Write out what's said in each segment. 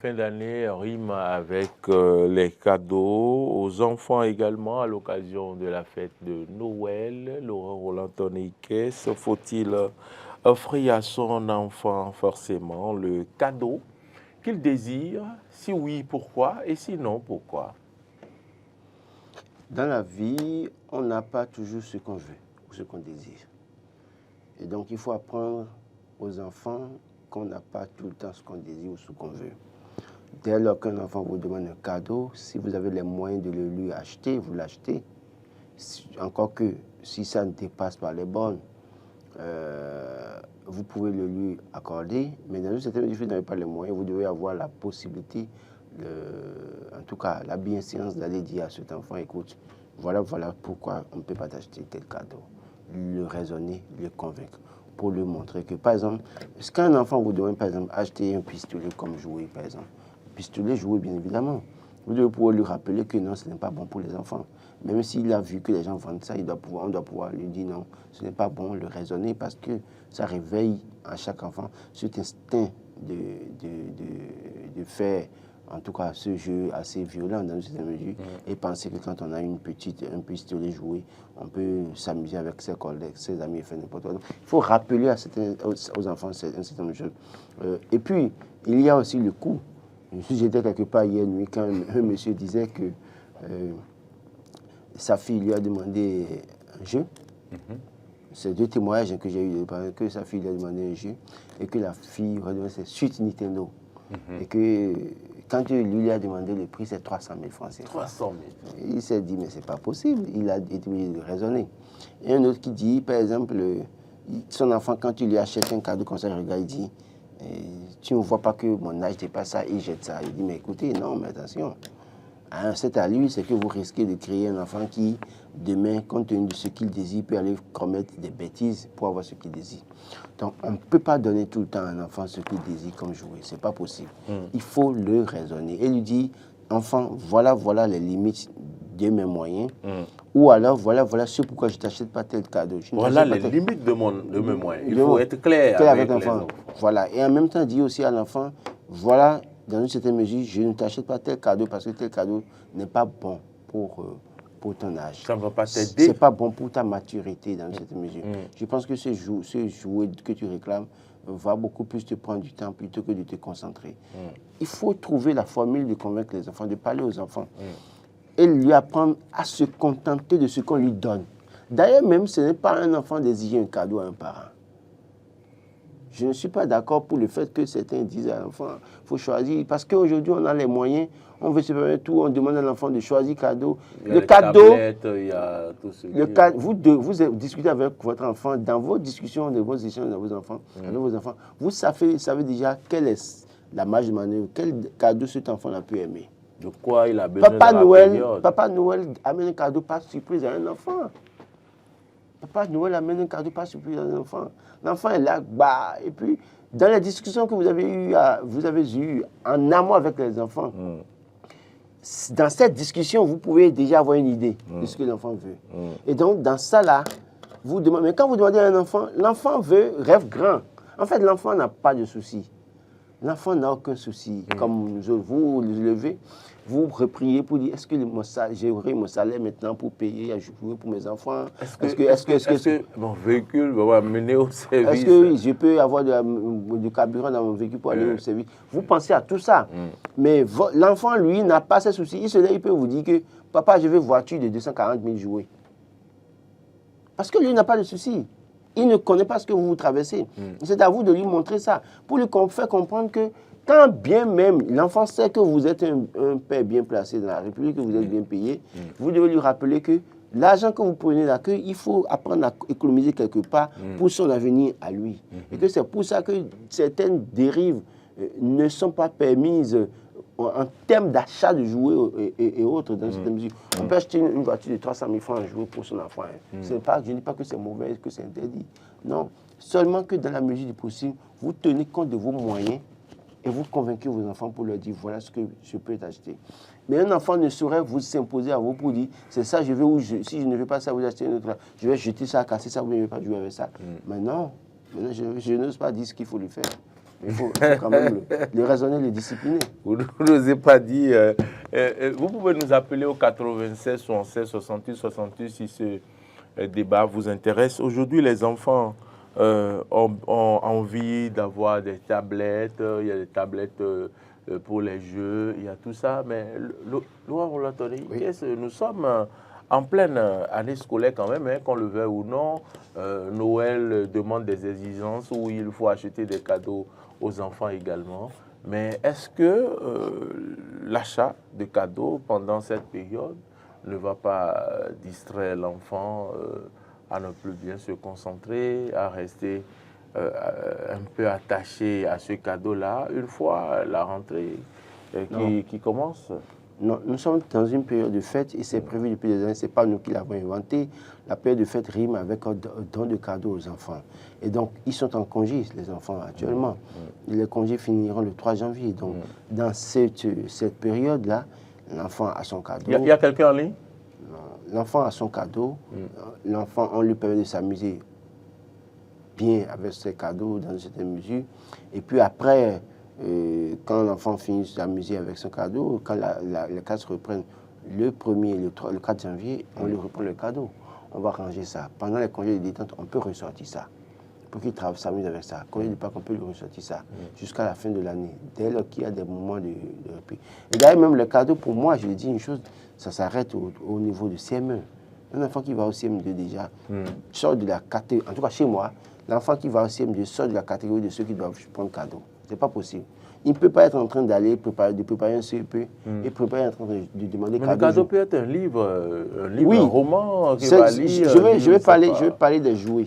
Fin d'année rime avec les cadeaux aux enfants également à l'occasion de la fête de Noël. Laurent Roland-Toniquet, faut-il offrir à son enfant forcément le cadeau qu'il désire? Si oui, pourquoi? Et sinon, pourquoi? Dans la vie, on n'a pas toujours ce qu'on veut ou ce qu'on désire. Et donc, il faut apprendre aux enfants qu'on n'a pas tout le temps ce qu'on désire ou ce qu'on veut. Dès lors qu'un enfant vous demande un cadeau, si vous avez les moyens de le lui acheter, vous l'achetez. Encore que si ça ne dépasse pas les bornes, vous pouvez le lui accorder. Mais dans une certaine mesure, vous n'avez pas les moyens, vous devez avoir la possibilité, en tout cas la bienséance d'aller dire à cet enfant, écoute, voilà pourquoi on ne peut pas t'acheter tel cadeau. Le raisonner, le convaincre, pour lui montrer que, par exemple, quand un enfant vous demande, par exemple, acheter un pistolet comme jouet, par exemple, pistolet jouet, bien évidemment, vous devez pouvoir lui rappeler que non, ce n'est pas bon pour les enfants. Même s'il a vu que les gens vendent ça, on doit pouvoir lui dire non, ce n'est pas bon, le raisonner, parce que ça réveille à chaque enfant cet instinct de faire, en tout cas, ce jeu assez violent dans une certaine mesure, et penser que quand on a un pistolet joué, on peut s'amuser avec ses collègues, ses amis et faire n'importe quoi. Donc, il faut rappeler aux enfants un certain nombre de choses. Et puis, il y a aussi le coût. J'étais quelque part hier nuit quand un monsieur disait que sa fille lui a demandé un jeu. C'est deux témoignages que j'ai eu, que sa fille lui a demandé un jeu et que la fille redemande c'est suite Nintendo. Et que quand lui a demandé le prix, c'est 300 000 francs. 300 000. Il s'est dit, mais c'est pas possible. Il a été obligé de raisonner. Et un autre qui dit, par exemple, son enfant, quand tu lui achètes un cadeau comme ça, il regarde, il dit, tu ne vois pas que mon âge dépasse ça, il jette ça. Il dit, mais écoutez, non, mais attention. C'est à lui, c'est que vous risquez de créer un enfant qui, demain, compte tenu de ce qu'il désire, peut aller commettre des bêtises pour avoir ce qu'il désire. Donc, on ne peut pas donner tout le temps à un enfant ce qu'il désire comme jouet. Ce n'est pas possible. Il faut le raisonner et lui dire, enfant, voilà les limites de mes moyens. Ou alors, voilà ce pourquoi je ne t'achète pas tel cadeau. Voilà les limites de mes moyens. Il faut être clair avec l'enfant. Voilà. Et en même temps, dire aussi à l'enfant, voilà, dans une certaine mesure, je ne t'achète pas tel cadeau parce que tel cadeau n'est pas bon pour ton âge. Ça ne va pas t'aider. Ce n'est pas bon pour ta maturité dans une certaine mesure. Je pense que ce jouet que tu réclames va beaucoup plus te prendre du temps plutôt que de te concentrer. Il faut trouver la formule de convaincre les enfants, de parler aux enfants et lui apprendre à se contenter de ce qu'on lui donne. D'ailleurs, même ce n'est pas un enfant d'exiger un cadeau à un parent. Je ne suis pas d'accord pour le fait que certains disent à l'enfant, il faut choisir. Parce qu'aujourd'hui, on a les moyens, on veut se permettre tout, on demande à l'enfant de choisir cadeau. Le cadeau, il y a tout ce vous discutez avec votre enfant, dans vos discussions, de vos échanges avec vos enfants, vous savez déjà quelle est la marge de manœuvre, quel cadeau cet enfant-là peut aimer. De quoi il a besoin Papa Noël amène un cadeau par surprise à un enfant. Papa Noël amène un cadeau par surprise à un enfant. L'enfant est là, bah, et puis dans les discussions que vous avez eues en amont avec les enfants, dans cette discussion, vous pouvez déjà avoir une idée de ce que l'enfant veut. Et donc, dans ça là, vous demandez, mais quand vous demandez à un enfant, l'enfant rêve grand. En fait, l'enfant n'a pas de souci. L'enfant n'a aucun souci. Comme vous le levez, vous repriez pour dire, est-ce que j'aurai mon salaire maintenant pour payer à jouer pour mes enfants? Est-ce que mon véhicule va m'amener au service? Est-ce que je peux avoir du carburant dans mon véhicule pour aller au service? Vous pensez à tout ça. Mais l'enfant, lui, n'a pas ce souci. Il peut vous dire que, papa, je veux une voiture de 240 000 jouets. Parce que lui n'a pas de souci. Il ne connaît pas ce que vous traversez. C'est à vous de lui montrer ça, pour lui faire comprendre que quand bien même l'enfant sait que vous êtes un père bien placé dans la République, que vous êtes bien payé, vous devez lui rappeler que l'argent que vous prenez là, il faut apprendre à économiser quelque part pour son avenir à lui. Et que c'est pour ça que certaines dérives ne sont pas permises en termes d'achat de jouets et autres, dans cette mesure. On peut acheter une voiture de 300 000 francs à jouer pour son enfant. Je ne dis pas que c'est mauvais, que c'est interdit. Non, seulement que dans la mesure du possible, vous tenez compte de vos moyens et vous convainquez vos enfants pour leur dire, voilà ce que je peux t'acheter. Mais un enfant ne saurait vous s'imposer à vous pour dire, c'est ça, je veux, ou si je ne veux pas ça, vous achetez un autre. Je vais jeter ça, casser ça, vous ne voulez pas jouer avec ça. Mais non, je n'ose pas dire ce qu'il faut lui faire. Il faut quand même le raisonner, le discipliner. Vous n'osez pas dire. Vous pouvez nous appeler au 96 76 68 68 si ce débat vous intéresse. Aujourd'hui, les enfants ont envie d'avoir des tablettes. Il y a des tablettes pour les jeux, il y a tout ça. Mais Laurent Roland-Tony, Oui. nous sommes en pleine année scolaire quand même, hein, qu'on le veuille ou non. Noël demande des exigences où il faut acheter des cadeaux aux enfants également. Mais est-ce que l'achat de cadeaux pendant cette période ne va pas distraire l'enfant à ne plus bien se concentrer, à rester un peu attaché à ce cadeau-là une fois la rentrée qui commence? Non, nous sommes dans une période de fête et c'est prévu depuis des années, ce n'est pas nous qui l'avons inventé. La période de fête rime avec un don de cadeaux aux enfants. Et donc, ils sont en congé, les enfants, actuellement. Les congés finiront le 3 janvier. Donc, dans cette période-là, l'enfant a son cadeau. Il y a quelqu'un en ligne? L'enfant a son cadeau. L'enfant, on lui permet de s'amuser bien avec ses cadeaux dans une certaine mesure. Et puis après, quand l'enfant finit de s'amuser avec son cadeau, quand les classes reprennent le 1er et le 4 janvier, on lui reprend le cadeau. On va ranger ça. Pendant les congés de détente, on peut ressortir ça. Pour qu'il s'amuse avec ça. Congé de Pâques, on peut lui ressortir ça jusqu'à la fin de l'année, dès lors qu'il y a des moments de répit. Et d'ailleurs, même le cadeau, pour moi, je dis une chose, ça s'arrête au niveau de CM1. Un enfant qui va au CM2 déjà sort de la catégorie, en tout cas chez moi, l'enfant qui va au CM2 sort de la catégorie de ceux qui doivent prendre cadeau. Ce n'est pas possible. Il ne peut pas être en train d'aller préparer un CEP et préparer en train de demander cadeau. Le cadeau peut être un livre, oui. un roman qu'il va lire. Je vais parler des jouets.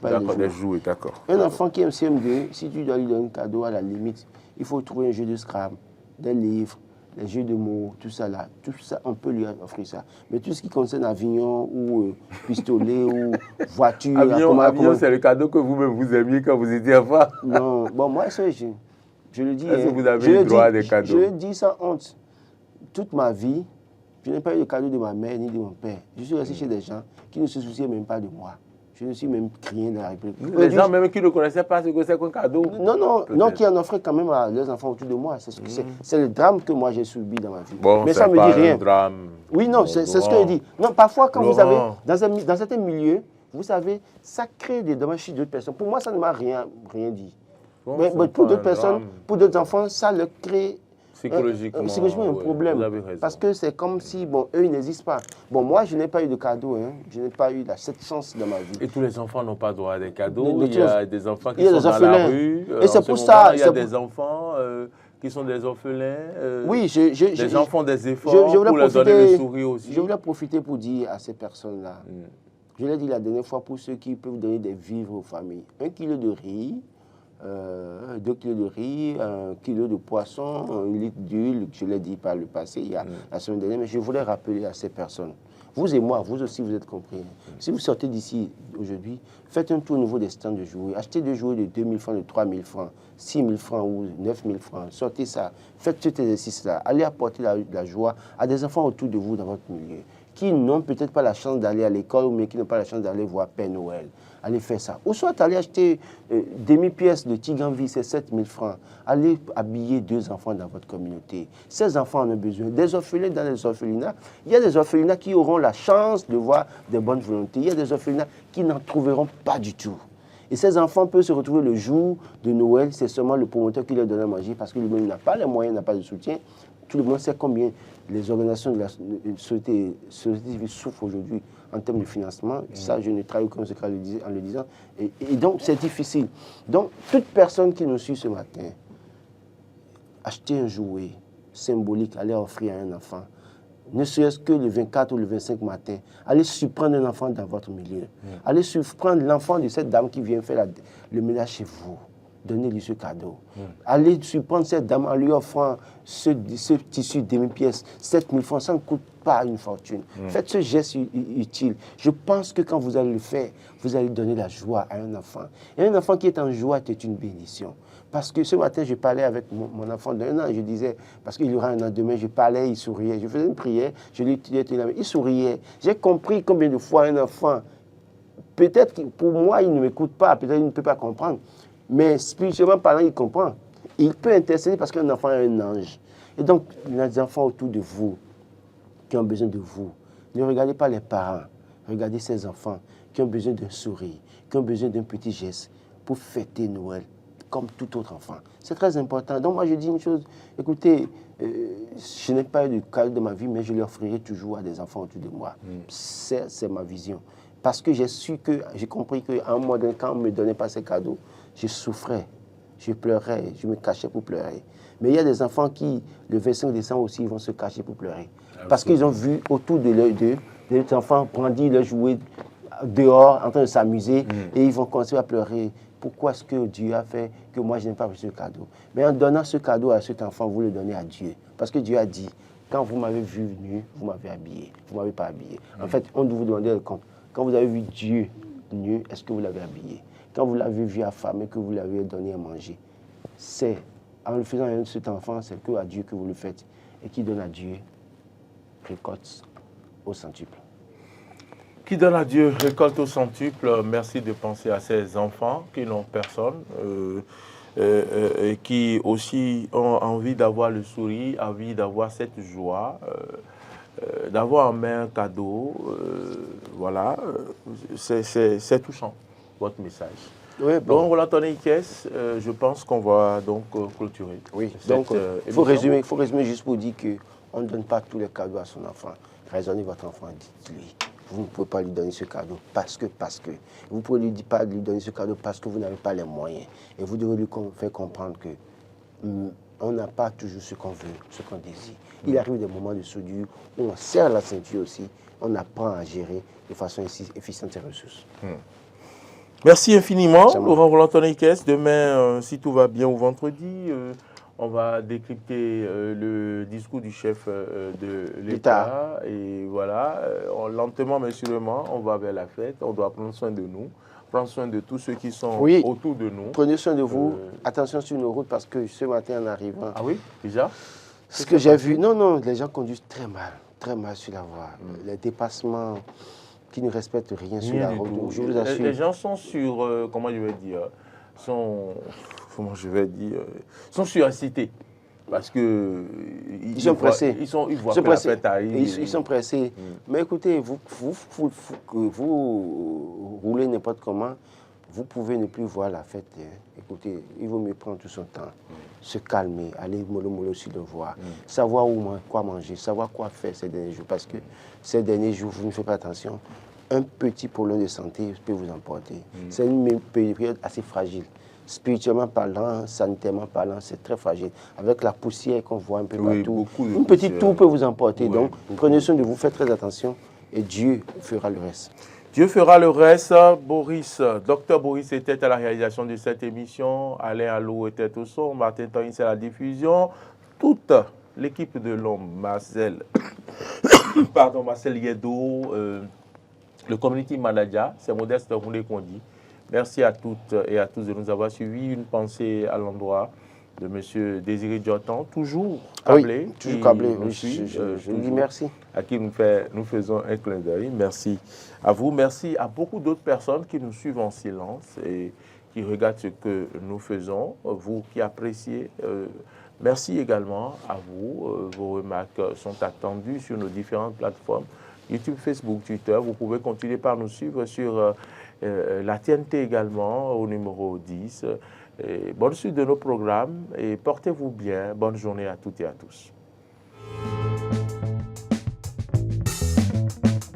D'accord, des jouets, d'accord. Un enfant qui aime CM2, si tu dois lui donner un cadeau, à la limite, il faut trouver un jeu de Scrabble, des livres, des jeux de mots, tout ça là. Tout ça, on peut lui offrir ça. Mais tout ce qui concerne avion ou pistolet ou voiture... Avion, c'est le cadeau que vous-même vous aimiez quand vous étiez enfant. Non, bon, moi, ça, je le dis... Est-ce que vous avez eu droit à des cadeaux? Je le dis sans honte. Toute ma vie, je n'ai pas eu de cadeau de ma mère ni de mon père. Je suis resté chez des gens qui ne se souciaient même pas de moi. Je ne suis même crié dans la République. Les gens même qui ne connaissaient pas ce que c'est qu'un cadeau. Non, qui en offraient quand même à leurs enfants autour de moi. C'est le drame que moi j'ai subi dans ma vie. Bon, mais ça ne me dit rien. Un drame. Oui, non, c'est ce que je dis. Non, parfois quand vous avez, dans certains milieux, vous savez, ça crée des dommages chez d'autres personnes. Pour moi, ça ne m'a rien dit. Bon, mais pour d'autres personnes, pour d'autres enfants, ça leur crée psychologiquement un problème. Vous avez raison. Parce que c'est comme si, bon, eux, ils n'existent pas. Bon, moi, je n'ai pas eu de cadeau. Hein. Je n'ai pas eu cette chance dans ma vie. Et tous les enfants n'ont pas droit à des cadeaux. Il y a des enfants qui sont dans la rue. Et c'est pour ça. Il y a des enfants qui sont des orphelins. Oui, des gens font des efforts pour leur donner le sourire aussi. Je voulais profiter pour dire à ces personnes-là, je l'ai dit la dernière fois pour ceux qui peuvent donner des vivres aux familles, 1 kilo de riz, 2 kilos de riz, 1 kilo de poisson, 1 litre d'huile, je l'ai dit par le passé, il y a la semaine dernière, mais je voulais rappeler à ces personnes, vous et moi, vous aussi vous êtes compris. Si vous sortez d'ici aujourd'hui, faites un tour au niveau des stands de jouets, achetez des jouets de 2 000 francs, de 3 000 francs, 6 000 francs ou 9 000 francs, sortez ça, faites cet exercice-là, allez apporter la joie à des enfants autour de vous dans votre milieu, qui n'ont peut-être pas la chance d'aller à l'école, mais qui n'ont pas la chance d'aller voir Père Noël. Allez faire ça. Ou soit allez acheter demi-pièce de Tiganvi, c'est 7 000 francs. Allez habiller 2 enfants dans votre communauté. Ces enfants en ont besoin. Des orphelins dans les orphelinats. Il y a des orphelinats qui auront la chance de voir des bonnes volontés. Il y a des orphelinats qui n'en trouveront pas du tout. Et ces enfants peuvent se retrouver le jour de Noël. C'est seulement le promoteur qui leur donne à manger parce que lui-même n'a pas les moyens, n'a pas de soutien. Tout le monde sait combien les organisations de la société civile souffrent aujourd'hui en termes de financement. Ça, je ne trahis aucun secret en le disant. Et donc, c'est difficile. Donc, toute personne qui nous suit ce matin, acheter un jouet symbolique, aller offrir à un enfant, ne serait-ce que le 24 ou le 25 matin, allez surprendre un enfant dans votre milieu. Allez surprendre l'enfant de cette dame qui vient faire le ménage chez vous. Donnez-lui ce cadeau. Allez surprendre cette dame en lui offrant ce tissu demi-pièce, 7 000 francs, ça ne coûte pas une fortune. Faites ce geste utile. Je pense que quand vous allez le faire, vous allez donner la joie à un enfant. Et un enfant qui est en joie est une bénédiction. Parce que ce matin, je parlais avec mon enfant d'1 an, je disais, parce qu'il y aura un an demain, je parlais, il souriait. Je faisais une prière, je lui disais, il souriait. J'ai compris combien de fois un enfant, peut-être que pour moi, il ne m'écoute pas, peut-être qu'il ne peut pas comprendre. Mais spirituellement parlant, il comprend. Il peut intercéder parce qu'un enfant est un ange. Et donc, les enfants autour de vous qui ont besoin de vous, ne regardez pas les parents, regardez ces enfants qui ont besoin d'un sourire, qui ont besoin d'un petit geste pour fêter Noël comme tout autre enfant. C'est très important. Donc moi je dis une chose, écoutez, je n'ai pas eu de cadeau de ma vie, mais je l'offrirai toujours à des enfants autour de moi. C'est ma vision. Parce que j'ai compris qu'à un moment donné, quand on ne me donnait pas ces cadeaux, je souffrais, je pleurais, je me cachais pour pleurer. Mais il y a des enfants qui, le 25 décembre aussi, ils vont se cacher pour pleurer. Parce qu'ils ont vu autour de leurs deux, des enfants brandir leurs jouets dehors, en train de s'amuser, et ils vont commencer à pleurer. Pourquoi est-ce que Dieu a fait que moi je n'ai pas reçu ce cadeau? Mais en donnant ce cadeau à cet enfant, vous le donnez à Dieu. Parce que Dieu a dit, quand vous m'avez vu nu, vous m'avez habillé. Vous ne m'avez pas habillé. En fait, on doit vous demander le compte. Quand vous avez vu Dieu nu, est-ce que vous l'avez habillé? Quand vous l'avez vu affamé, que vous l'avez donné à manger. C'est en le faisant à cet enfant, c'est que à Dieu que vous le faites. Et qui donne à Dieu récolte au centuple. Qui donne à Dieu récolte au centuple. Merci de penser à ces enfants qui n'ont personne, et qui aussi ont envie d'avoir le sourire, envie d'avoir cette joie, d'avoir en main un cadeau. Voilà, c'est touchant, votre message. Oui, bon. Donc, Roland Anthony Ikes, je pense qu'on va donc clôturer. Oui, donc il faut résumer juste pour dire qu'on ne donne pas tous les cadeaux à son enfant. Raisonnez votre enfant, dites-lui. Vous ne pouvez pas lui donner ce cadeau parce que. Vous ne pouvez pas lui donner ce cadeau parce que vous n'avez pas les moyens. Et vous devez lui faire comprendre que on n'a pas toujours ce qu'on veut, ce qu'on désire. Il arrive des moments de soudure où on serre la ceinture aussi, on apprend à gérer de façon efficiente ses ressources. Merci infiniment, Laurent Roland Anthony Ikes. Demain, si tout va bien, ou vendredi, on va décrypter le discours du chef de l'État. Et voilà, lentement mais sûrement, on va vers la fête. On doit prendre soin de nous, prendre soin de tous ceux qui sont autour de nous. Prenez soin de vous. Attention sur nos routes parce que ce matin en arrivant... Ah oui, déjà? Ce que j'ai vu, non, les gens conduisent très mal sur la voie. Les dépassements qui ne respectent rien sur la route. Donc, je vous assure. Les gens sont sur, comment je vais dire, sont suracités. Parce que ils sont pressés. Ils voient que la fête arrive. Ils sont pressés. Mais écoutez, vous roulez n'importe comment, vous pouvez ne plus voir la fête. Écoutez, il vaut mieux prendre tout son temps, se calmer, aller mollo sur le voie, savoir quoi manger, savoir quoi faire ces derniers jours. Parce que ces derniers jours, vous ne faites pas attention, un petit problème de santé peut vous emporter. C'est une période assez fragile. Spirituellement parlant, sanitairement parlant, c'est très fragile. Avec la poussière qu'on voit un peu partout, une petite toux peut vous emporter. Donc, prenez soin de vous, faites très attention et Dieu fera le reste. Dieu fera le reste. Docteur Boris était à la réalisation de cette émission. Alain Allo était au son. Martin Toyin, c'est la diffusion. Toute l'équipe de l'homme, Marcel Yedo, le community manager, c'est Modeste Roulé qu'on dit. Merci à toutes et à tous de nous avoir suivis. Une pensée à l'endroit de M. Désiré Diotan, toujours câblé. Oui, toujours câblé. Je lui dis merci. À qui nous faisons un clin d'œil. Merci à vous. Merci à beaucoup d'autres personnes qui nous suivent en silence et qui regardent ce que nous faisons. Vous qui appréciez, merci également à vous. Vos remarques sont attendues sur nos différentes plateformes. YouTube, Facebook, Twitter. Vous pouvez continuer par nous suivre sur la TNT également, au numéro 10. Bonne suite de nos programmes et portez-vous bien. Bonne journée à toutes et à tous.